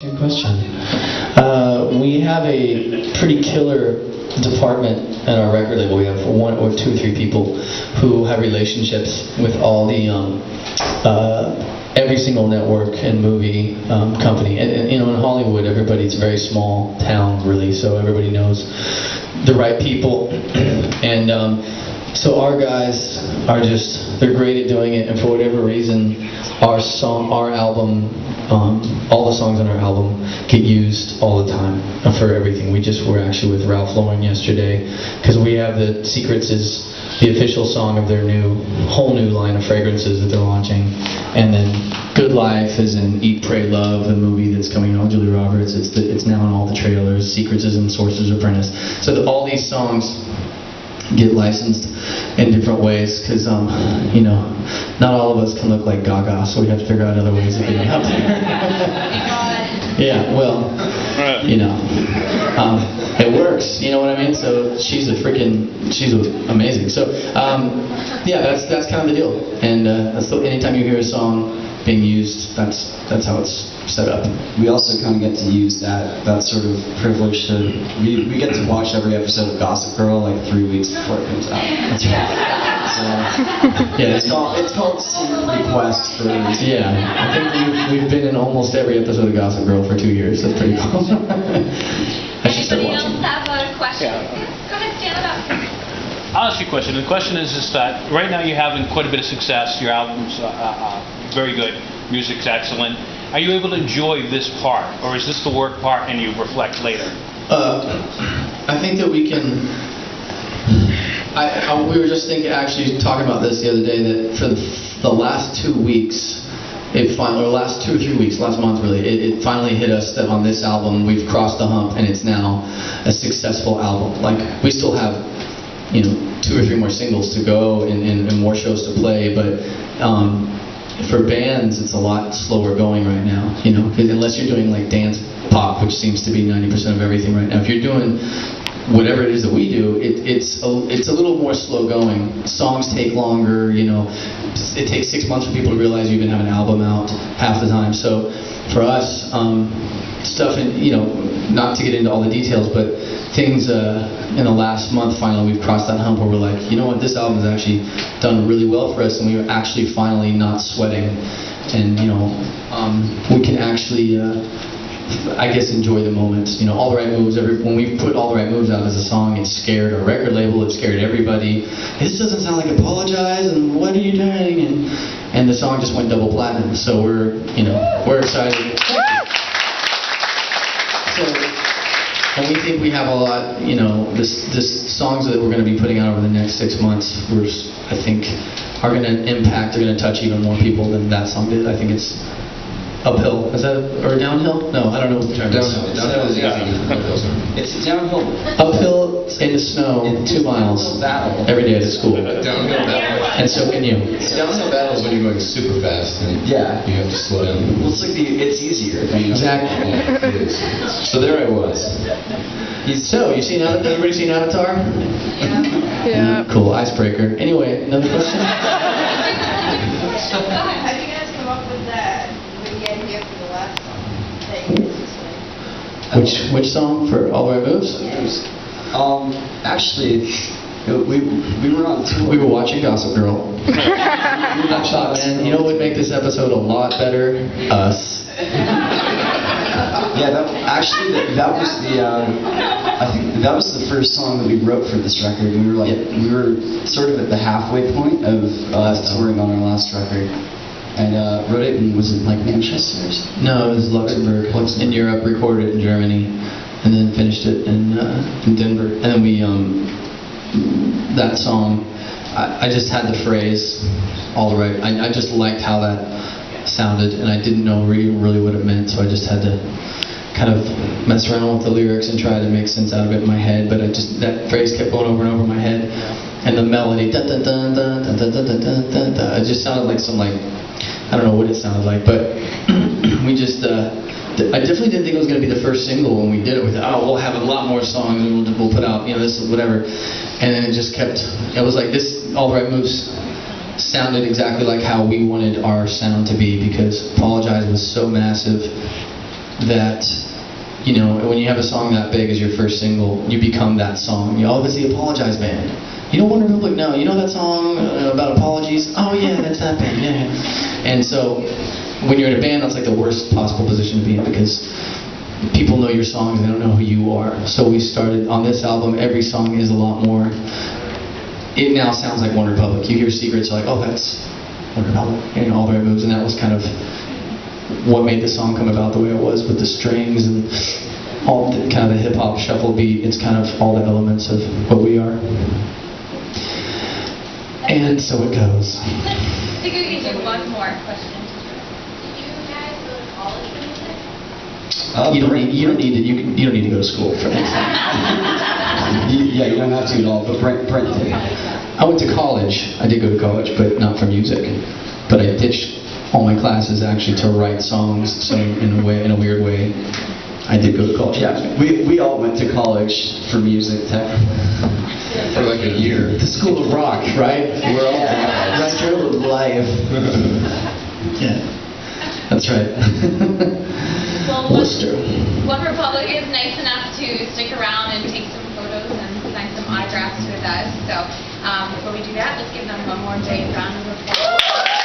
Good question. We have a pretty killer department at our record label. We have 1 or 2 or 3 people who have relationships with all the every single network and movie company. And you know, in Hollywood, it's a very small town, really. So everybody knows the right people. And so our guys are they're great at doing it. And for whatever reason, our album, all the songs on our album get used all the time for everything. We were actually with Ralph Lauren yesterday because we have the Secrets is the official song of their whole new line of fragrances that they're launching, and then Good Life is in Eat, Pray, Love, the movie that's coming out with Julia Roberts. It's now in all the trailers. Secrets is in Sorcerer's Apprentice. So all these songs get licensed in different ways because you know, not all of us can look like Gaga, so we have to figure out other ways of getting out there. Yeah, well, you know, it works, you know what I mean? So she's amazing. So yeah, that's kind of the deal. And anytime you hear a song being used, that's how it's set up. We also kind of get to use that sort of privilege to we get to watch every episode of Gossip Girl like 3 weeks before it comes out. That's right. So yeah, it's called Secret Request for a reason. Yeah, I think we've been in almost every episode of Gossip Girl for 2 years. That's pretty cool. I should start watching. Anybody else have a question? Go ahead, stand up. I'll ask you a question. The question is that right now you're having quite a bit of success. Your album's very good. Music's excellent. Are you able to enjoy this part, or is this the work part and you reflect later? I think that we can. We were just actually talking about this the other day, that for the last 2 weeks, last 2 or 3 weeks, last month really, it finally hit us that on this album we've crossed the hump and it's now a successful album. Like, we still have, you know, 2 or 3 more singles to go and more shows to play, but for bands it's a lot slower going right now, you know, unless you're doing like dance pop, which seems to be 90% of everything right now. If you're doing whatever it is that we do, it's a little more slow going. Songs take longer, you know. It takes 6 months for people to realize you even have an album out half the time. So for us, stuff, you know, not to get into all the details, but things in the last month, finally we've crossed that hump where we're like, you know what, this album has actually done really well for us, and we were actually finally not sweating, and you know, we can actually I guess enjoy the moments. You know, All the Right Moves, when we put All the Right Moves out as a song, it scared our record label, it scared everybody. This doesn't sound like Apologize, and what are you doing? And the song just went double platinum, so we're excited. So, and we think we have a lot, you know, this songs that we're going to be putting out over the next 6 months, I think, are going to impact, are going to touch even more people than that song did. I think it's uphill. Is that, or downhill? No, I don't know what the term is. Downhill is easy. It's downhill. Uphill in the snow, 2 miles every day to school. Downhill battle. And so can you. Downhill battle is when you're going super fast and yeah, you have to slow down. Well, it's like it's easier. You know? Exactly. Yeah, it is. So there I was. So, everybody seen Avatar? Yeah. Cool, icebreaker. Anyway, another question? Go ahead. How do you guys come up with that? Again, here for the last song. Which song for All the Right Moves? Actually, we were on tour. We were watching Gossip Girl. I thought, man, you know what would make this episode a lot better? Us. Yeah, that was the. I think that was the first song that we wrote for this record. We were sort of at the halfway point of touring on our last record. And wrote it in, was it like Manchester or something? No, it was Luxembourg. In Europe, recorded it in Germany, and then finished it in Denver. And then we, that song, I just had the phrase, all right. I just liked how that sounded, and I didn't know really what it meant, so I just had to kind of mess around with the lyrics and try to make sense out of it in my head. But that phrase kept going over and over in my head, and the melody, da da da da da da da da da da. It just sounded like some I don't know what it sounded like, but we just, I definitely didn't think it was going to be the first single when we did it. We thought, oh, we'll have a lot more songs and we'll put out, you know, this, whatever. And then it just kept, it was like this, All the Right Moves sounded exactly like how we wanted our sound to be, because Apologize was so massive that, you know, when you have a song that big as your first single, you become that song. Oh, that's the Apologize Band. You know One Republic? No. You know that song about apologies? Oh yeah, that's that band. Yeah. And so when you're in a band, that's like the worst possible position to be in, because people know your songs and they don't know who you are. So we started on this album. Every song is a lot more. It now sounds like One Republic. You hear Secrets, like, oh, that's One Republic. You know, all the right moves, and that was kind of what made the song come about the way it was, with the strings and all the kind of the hip hop shuffle beat. It's kind of all the elements of what we are. And so it goes. I think we can do one more question. Did you guys go to college for music? You don't need to. You don't need to go to school for that. Yeah, you don't have to at all, but Brent did. I went to college. I did go to college, but not for music. But I ditched all my classes actually to write songs. So in a weird way, I did go to college. Yeah, we all went to college for music, technically. For like a year. The School of Rock, right? We're all retro life. Yeah, that's right. Well, Worcester. One Republic is nice enough to stick around and take some photos and sign some autographs with us. So before we do that, let's give them one more big round of applause.